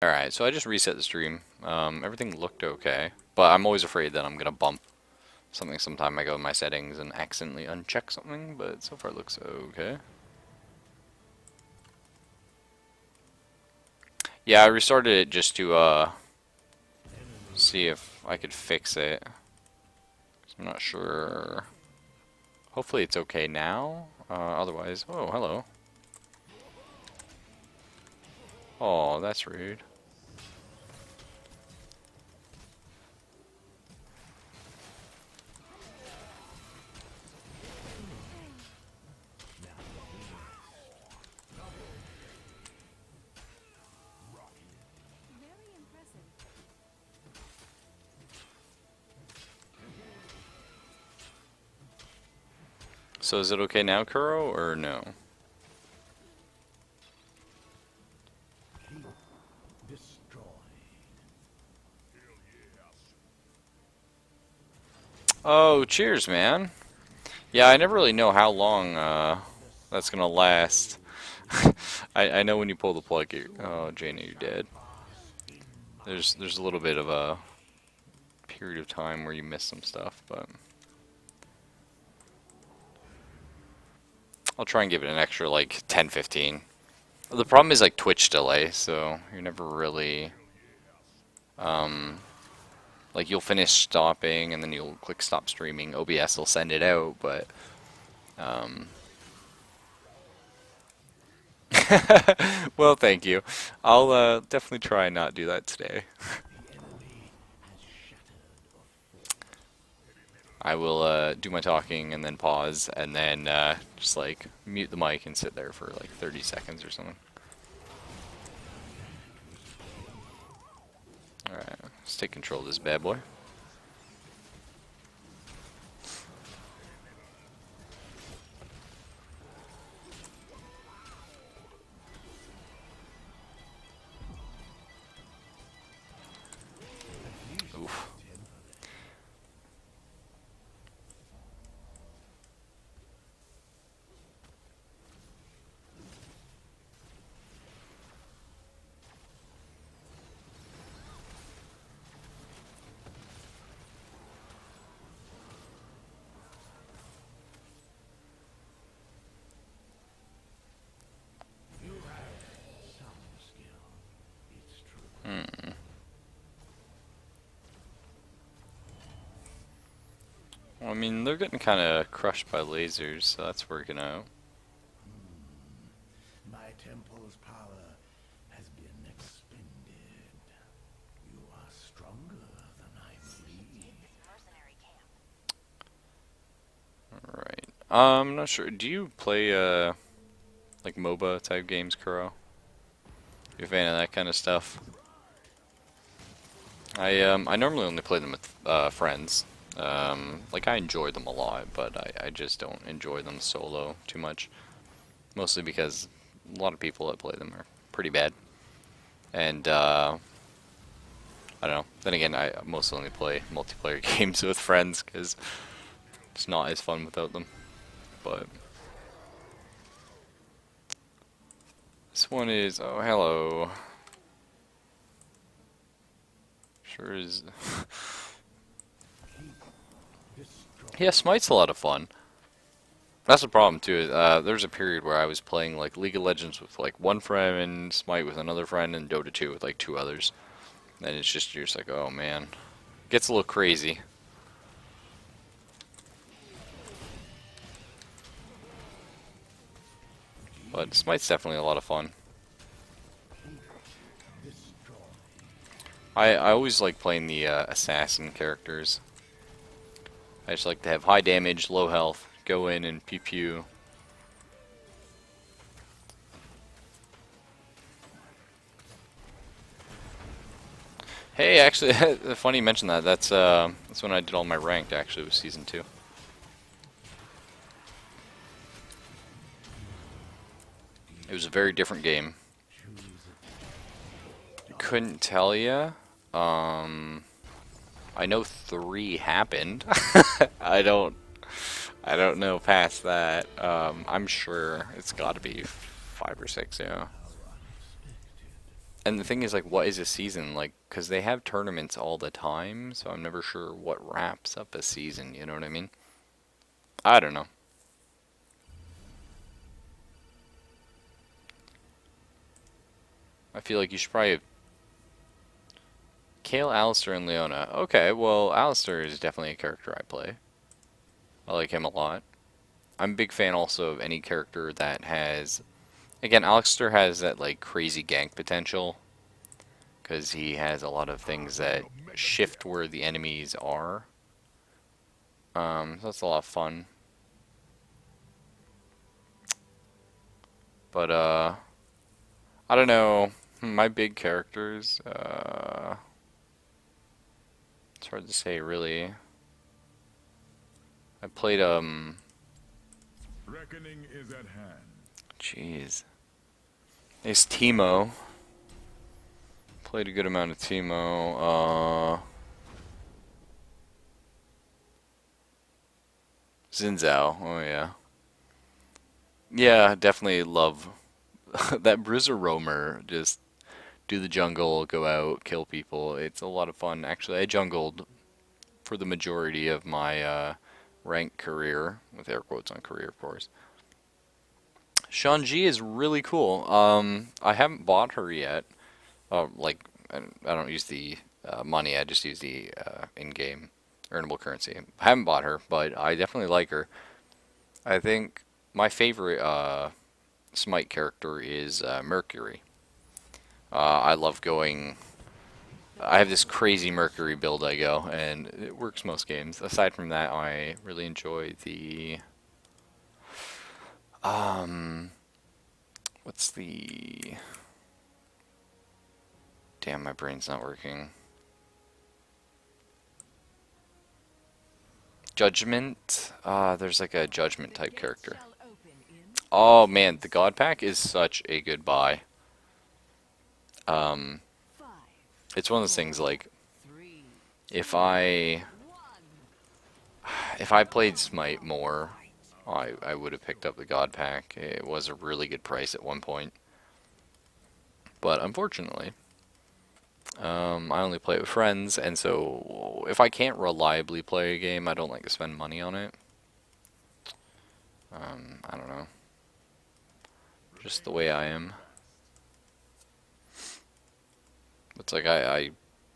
Alright, so I just reset the stream. Everything looked okay, but I'm always afraid that I'm gonna bump something sometime. I go in my settings and accidentally uncheck something, but so far it looks okay. Yeah, I restarted it just to see if I could fix it. I'm not sure. Hopefully it's okay now. Otherwise, oh, hello. Oh, that's rude. So is it okay now, Kuro, or no? Oh, cheers, man. Yeah, I never really know how long that's gonna last. I know when you pull the plug, oh, Jaina, you're dead. There's a little bit of a period of time where you miss some stuff, but I'll try and give it an extra like 10-15. The problem is like Twitch delay, so you're never really like you'll finish stopping and then you'll click stop streaming. OBS will send it out, but well, thank you. I'll definitely try and not do that today. I will do my talking and then pause and then just like mute the mic and sit there for like 30 seconds or something. Alright, let's take control of this bad boy. Oof. Well, I mean, they're getting kind of crushed by lasers, so that's working out. My temple's power has been expended. You are stronger than I believe. Alright. I'm not sure. Do you play, like MOBA type games, Kuro? You a fan of that kind of stuff? I normally only play them with friends. Like I enjoy them a lot, but I just don't enjoy them solo too much. Mostly because a lot of people that play them are pretty bad. And I don't know. Then again, I mostly only play multiplayer games with friends because it's not as fun without them. But this one is, oh, hello. Sure is. Yeah, Smite's a lot of fun. That's the problem too. There's a period where I was playing like League of Legends with like one friend, and Smite with another friend, and Dota 2 with like two others. And it's just you're just like, oh man, it gets a little crazy. But Smite's definitely a lot of fun. I always like playing the assassin characters. I just like to have high damage, low health, go in and pew pew. Hey, actually, funny you mention that. That's when I did all my ranked. Actually, was season 2. It was a very different game. Couldn't tell ya. I know 3 happened. I don't know past that. I'm sure it's got to be 5 or 6. Yeah. And the thing is, like, what is a season? Like, because they have tournaments all the time, so I'm never sure what wraps up a season, you know what I mean? I don't know. I feel like you should probably have Kale, Alistair, and Leona. Okay, well, Alistair is definitely a character I play. I like him a lot. I'm a big fan also of any character that has... Again, Alistair has that, like, crazy gank potential, because he has a lot of things that shift where the enemies are. So that's a lot of fun. But, I don't know. My big characters, it's hard to say, really. I played, Reckoning is at hand. jeez. There's Teemo. Played a good amount of Teemo. Xin Zhao. Oh, yeah. Yeah, definitely love that Bruiser Roamer. Just do the jungle, go out, kill people. It's a lot of fun. Actually, I jungled for the majority of my rank career, with air quotes on career, of course. Shanji is really cool. I haven't bought her yet. Like, I don't use the money, I just use the in-game earnable currency. I haven't bought her, but I definitely like her. I think my favorite Smite character is Mercury. I love going... I have this crazy Mercury build I go, and it works most games. Aside from that, I really enjoy the... What's the... Damn, my brain's not working. Judgment? There's like a Judgment type character. Oh man, the God Pack is such a good buy. It's one of those things like, if I played Smite more, I would have picked up the God Pack. It was a really good price at one point. But unfortunately, I only play it with friends, and so if I can't reliably play a game, I don't like to spend money on it. I don't know. Just the way I am. It's like I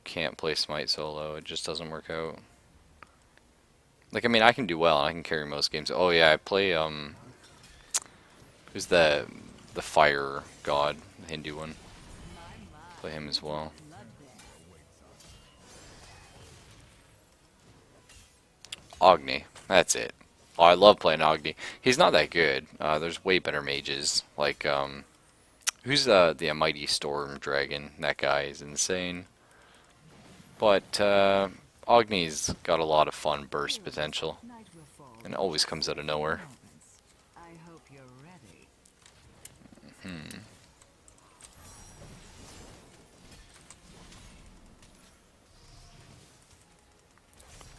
can't play Smite solo. It just doesn't work out. Like, I mean, I can do well. I can carry most games. Oh yeah, I play who's the fire god, the Hindu one. Play him as well. Agni, that's it. Oh, I love playing Agni. He's not that good. There's way better mages. Like, who's the Mighty Storm Dragon? That guy is insane. But Agni's got a lot of fun burst potential, and it always comes out of nowhere.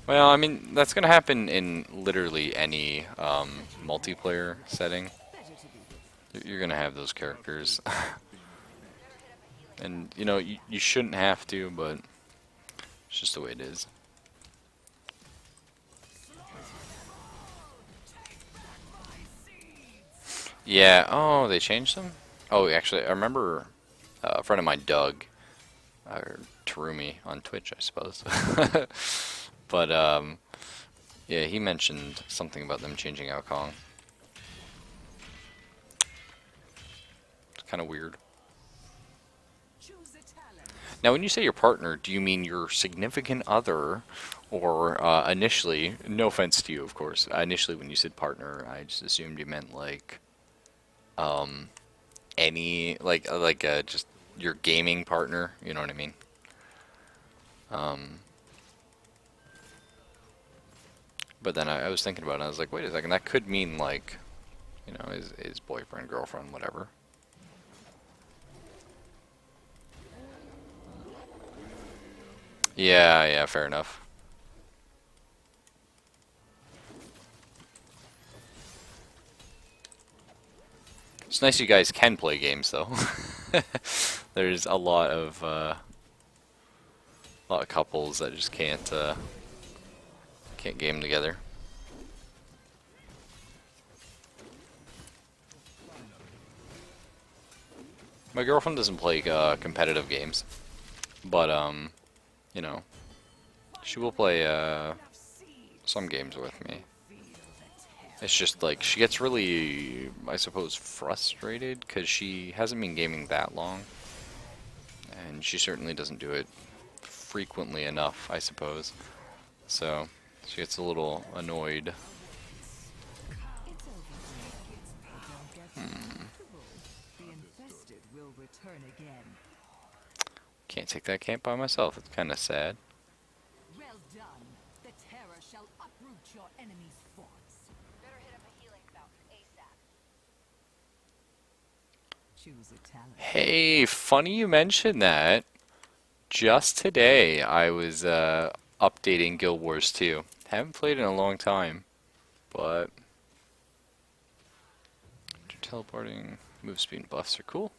Well, I mean, that's going to happen in literally any multiplayer setting. You're going to have those characters. And, you know, you shouldn't have to, but it's just the way it is. Yeah, oh, they changed them? Oh, actually, I remember a friend of mine, Doug, or Terumi on Twitch, I suppose. But, yeah, he mentioned something about them changing out Kong. It's kind of weird. Now, when you say your partner, do you mean your significant other, or initially, no offense to you, of course, initially when you said partner, I just assumed you meant like, any, like just your gaming partner, you know what I mean? But then I was thinking about it, and I was like, wait a second, that could mean like, you know, his boyfriend, girlfriend, whatever. Yeah, yeah, fair enough. It's nice you guys can play games, though. There's a lot of couples that just can't game together. My girlfriend doesn't play competitive games, but you know, she will play some games with me. It's just like she gets really, I suppose, frustrated because she hasn't been gaming that long, and she certainly doesn't do it frequently enough, I suppose. So she gets a little annoyed. Can't take that camp by myself. It's kind of sad. Well done. The terror shall uproot your enemy's forts. Better hit up a healing fountain ASAP. Choose a talent. Hey, funny you mentioned that. Just today, I was updating Guild Wars 2. Haven't played in a long time, but teleporting, move speed, and buffs are cool.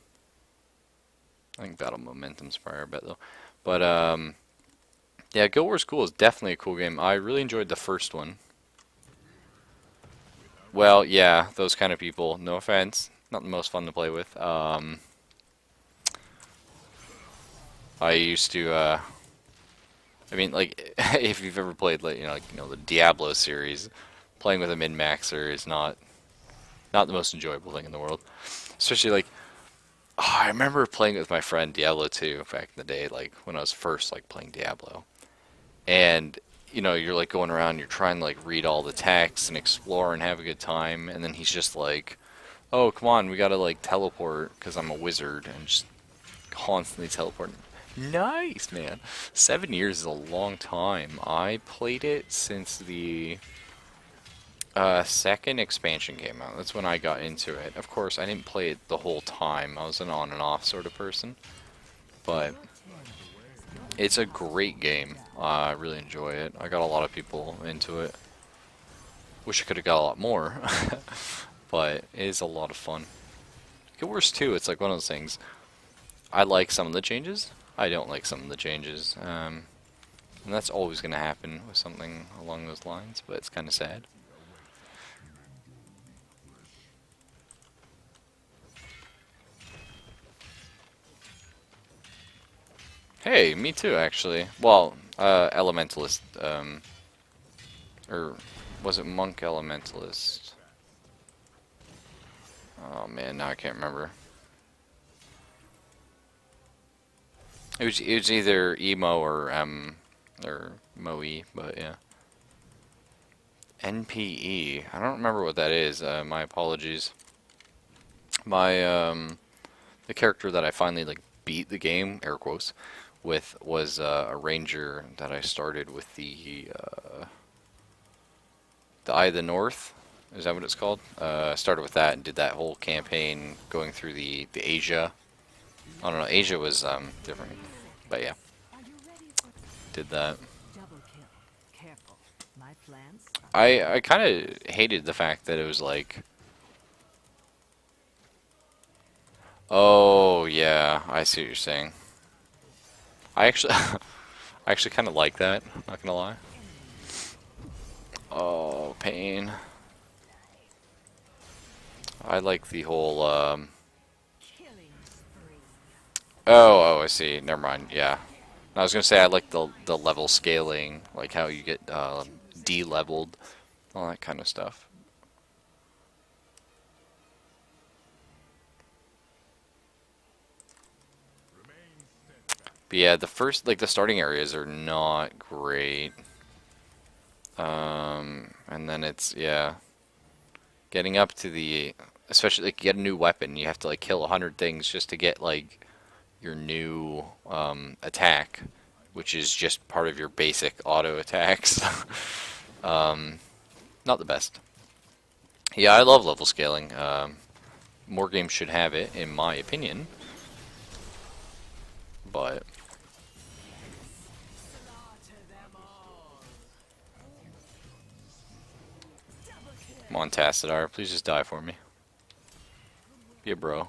I think battle momentum's probably a bit though. But yeah, Guild Wars cool. Is definitely a cool game. I really enjoyed the first one. Well, yeah, those kind of people. No offense, not the most fun to play with. I used to. I mean, like, if you've ever played, like, the Diablo series, playing with a min-maxer is not the most enjoyable thing in the world. Especially like, I remember playing with my friend Diablo 2 back in the day, like when I was first like playing Diablo, and you're like going around, you're trying to like read all the text and explore and have a good time, and then he's just like, "Oh, come on, we gotta like teleport because I'm a wizard," and just constantly teleporting. Nice, man. 7 years is a long time. I played it since the second expansion came out. That's when I got into it. Of course, I didn't play it the whole time. I was an on and off sort of person. But it's a great game. I really enjoy it. I got a lot of people into it. Wish I could have got a lot more. But it is a lot of fun. Guild Wars 2, it's like one of those things. I like some of the changes. I don't like some of the changes. And that's always going to happen with something along those lines, but it's kind of sad. Hey, me too, actually. Well, Elementalist, or was it Monk Elementalist? Oh man, now I can't remember. It was either Emo or Moe, but yeah. NPE. I don't remember what that is. My apologies. My the character that I finally like beat the game, air quotes, with was a ranger that I started with the Eye of the North. Is that what it's called? I started with that and did that whole campaign going through the Asia. I don't know. Asia was different, but yeah, did that. Double kill. Careful. My plans I kind of hated the fact that it was like, oh yeah, I see what you're saying. I actually I actually kind of like that. Not gonna lie. Oh, pain. I like the whole killing spree. oh, I see. Never mind. Yeah. I was gonna say I like the level scaling, like how you get de-leveled, all that kind of stuff. But yeah, the starting areas are not great. And then it's, yeah, getting up to especially like you get a new weapon, you have to like kill 100 things just to get like your new attack, which is just part of your basic auto attacks. Not the best. Yeah, I love level scaling. More games should have it, in my opinion. But come on, Tassadar, please just die for me. Be a bro.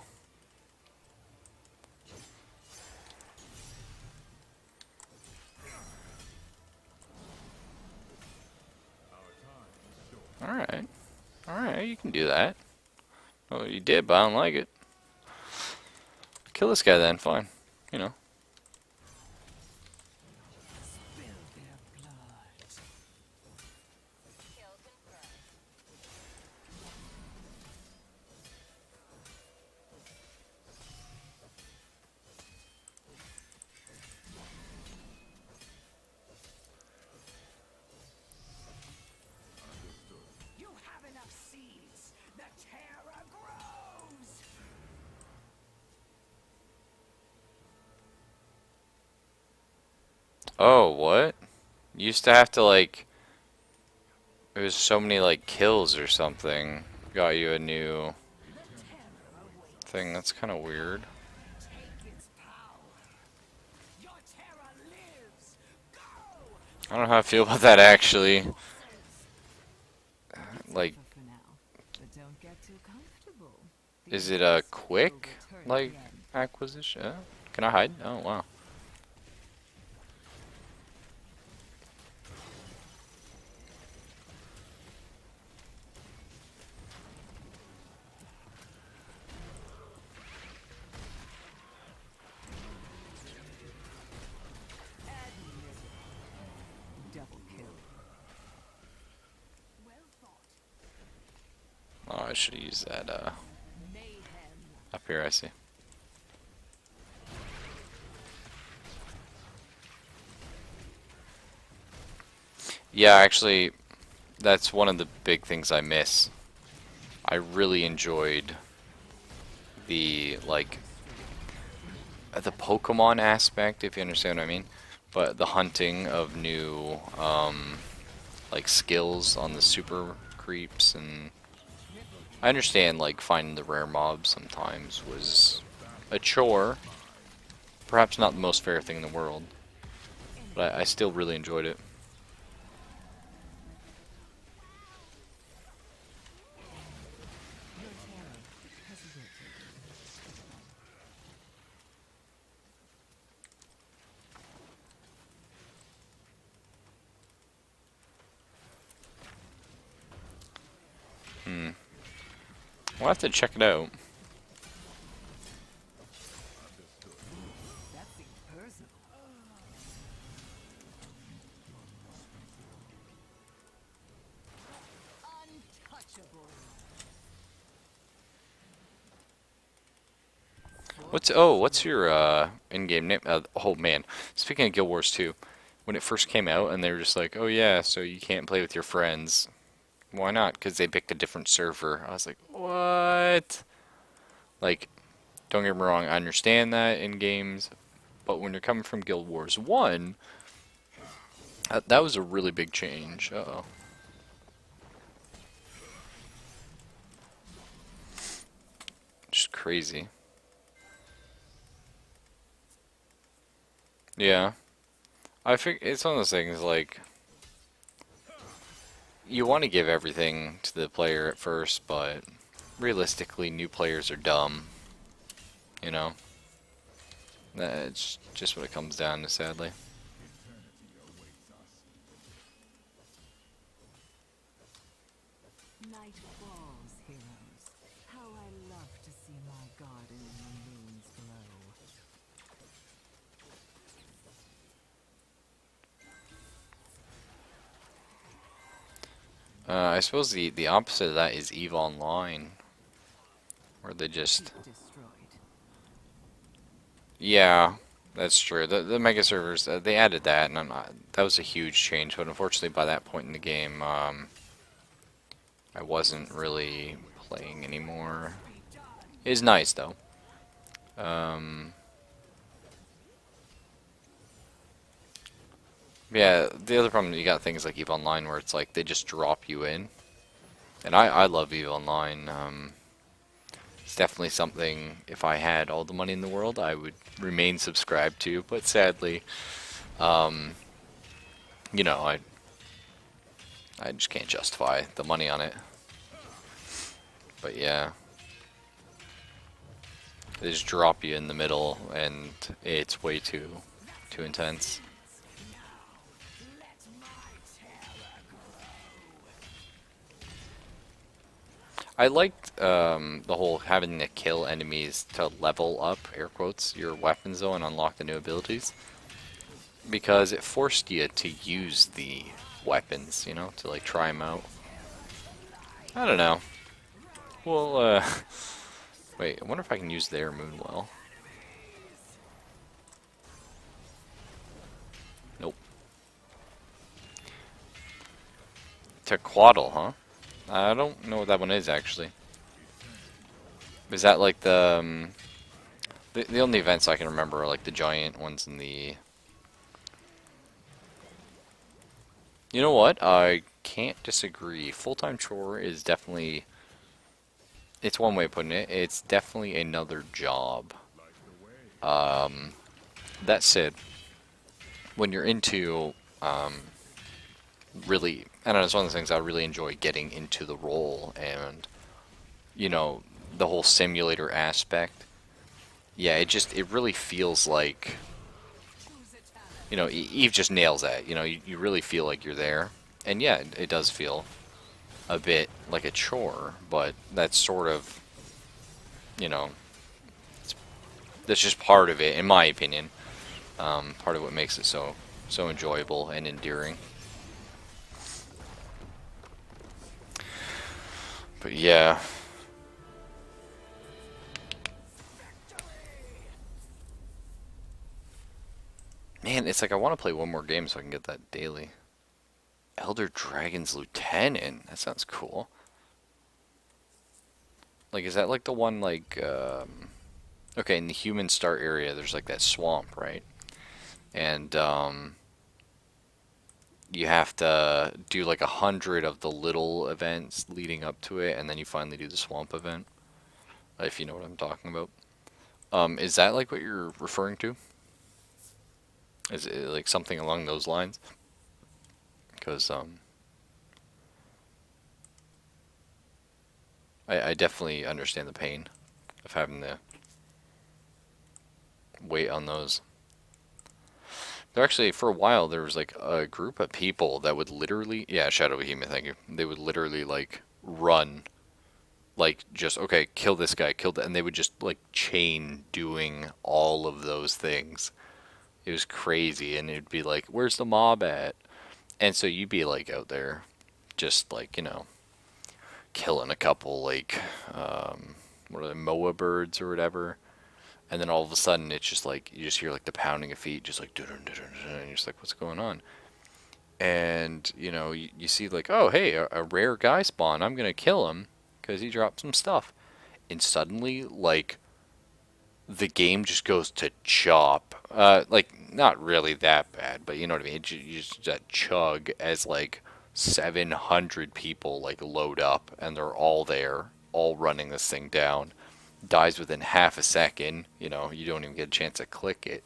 Alright. Alright, you can do that. Oh, you did, but I don't like it. Kill this guy then, fine. You know. Spill their blood. Kill confirmed. You have enough seeds. The terror grows. Oh, what? You used to have to, like... It was so many, like, kills or something. Got you a new thing. That's kind of weird. Take its power. Your terror lives. Go. I don't know how I feel about that, actually. Like, For now, but don't get too comfortable. is it a quick, like, acquisition? Can I hide? Oh, wow. Double kill. Well thought. Oh, I should have used that, Mayhem. up here, I see. Yeah, actually, that's one of the big things I miss. I really enjoyed the, like, the Pokemon aspect, if you understand what I mean. But the hunting of new, like, skills on the super creeps, and I understand, like, finding the rare mobs sometimes was a chore. Perhaps not the most fair thing in the world, but I still really enjoyed it. Your terror has wilted. We'll have to check it out. That seems personal. Untouchable. What's your in-game name? Oh man, speaking of Guild Wars 2, when it first came out and they were just like, oh yeah, so you can't play with your friends. Why not? Because they picked a different server. I was like, what? Like, don't get me wrong, I understand that in games, but when you're coming from Guild Wars 1, that was a really big change. Uh-oh. Just crazy. Yeah. I think it's one of those things, like, you want to give everything to the player at first, but realistically, new players are dumb. You know? That's just what it comes down to, sadly. Night falls, heroes. How I love to see my garden in the moon's glow. I suppose the opposite of that is EVE Online, where they just... Destroyed. Yeah, that's true. The mega servers, they added that, and that was a huge change. But unfortunately, by that point in the game, I wasn't really playing anymore. It is nice though. Yeah, the other problem, you got things like EVE Online where it's like they just drop you in, and I love EVE Online. It's definitely something, if I had all the money in the world, I would remain subscribed to, but sadly, you know, I just can't justify the money on it. But yeah, they just drop you in the middle, and it's way too intense. Let my terror grow. I liked the whole having to kill enemies to level up, air quotes, your weapons though and unlock the new abilities. Because it forced you to use the weapons, you know, to like try them out. I don't know. Well, wait, I wonder if I can use their Moonwell. Nope. Tequaddle, huh? I don't know what that one is actually. Is that like the only events I can remember are like the giant ones in the... You know what? I can't disagree. Full-time chore is definitely... It's one way of putting it. It's definitely another job. That said, when you're into really... I don't know, it's one of the things I really enjoy getting into the role and, you know, the whole simulator aspect. Yeah, it really feels like, you know, Eve just nails that. You know, you really feel like you're there. And yeah, it does feel a bit like a chore, but that's sort of, you know, that's just part of it, in my opinion. Part of what makes it so enjoyable and endearing. But yeah. Man, it's like I want to play one more game so I can get that daily. Elder Dragon's Lieutenant? That sounds cool. Like, is that like the one like, okay, in the human start area, there's like that swamp, right? And, you have to do like 100 of the little events leading up to it, and then you finally do the swamp event. If you know what I'm talking about. Is that like what you're referring to? Is it like something along those lines? Because, I definitely understand the pain of having to wait on those. There actually, for a while, there was like a group of people that would literally, yeah, Shadow Behemoth, thank you. They would literally like run, like just, okay, kill this guy, kill that, and they would just like chain doing all of those things. It was crazy, and it'd be like, where's the mob at? And so you'd be like out there, just like, you know, killing a couple like, what are they, Moa birds or whatever. And then all of a sudden, it's just like, you just hear like the pounding of feet, just like, dun, dun, dun, dun, and you're just like, what's going on? And, you know, you see like, oh, hey, a rare guy spawn, I'm going to kill him because he dropped some stuff. And suddenly, like, the game just goes to chop. Like, not really that bad, but you know what I mean? You just chug as like 700 people like load up, and they're all there, all running this thing down. Dies within half a second. You know, you don't even get a chance to click it.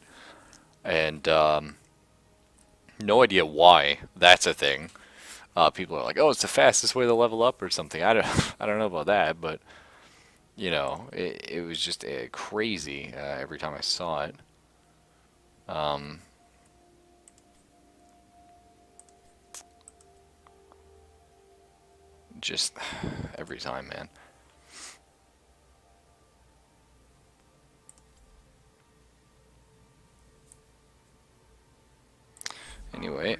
And no idea why that's a thing. People are like, oh, it's the fastest way to level up or something. I don't know about that, but you know, it was just crazy every time I saw it. Just every time, man. Anyway,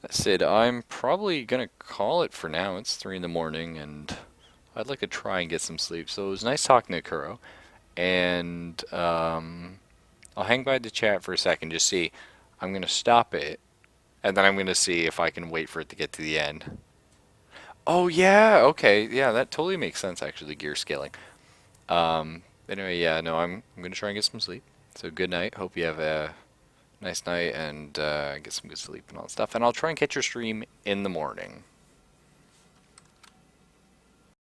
that said, I'm probably gonna call it for now. It's 3 in the morning, and I'd like to try and get some sleep. So it was nice talking to Kuro, and I'll hang by the chat for a second. Just see, I'm gonna stop it, and then I'm gonna see if I can wait for it to get to the end. Oh yeah, okay, yeah, that totally makes sense actually. Gear scaling. Anyway, yeah, no, I'm gonna try and get some sleep. So good night. Hope you have a nice night and get some good sleep and all that stuff. And I'll try and catch your stream in the morning.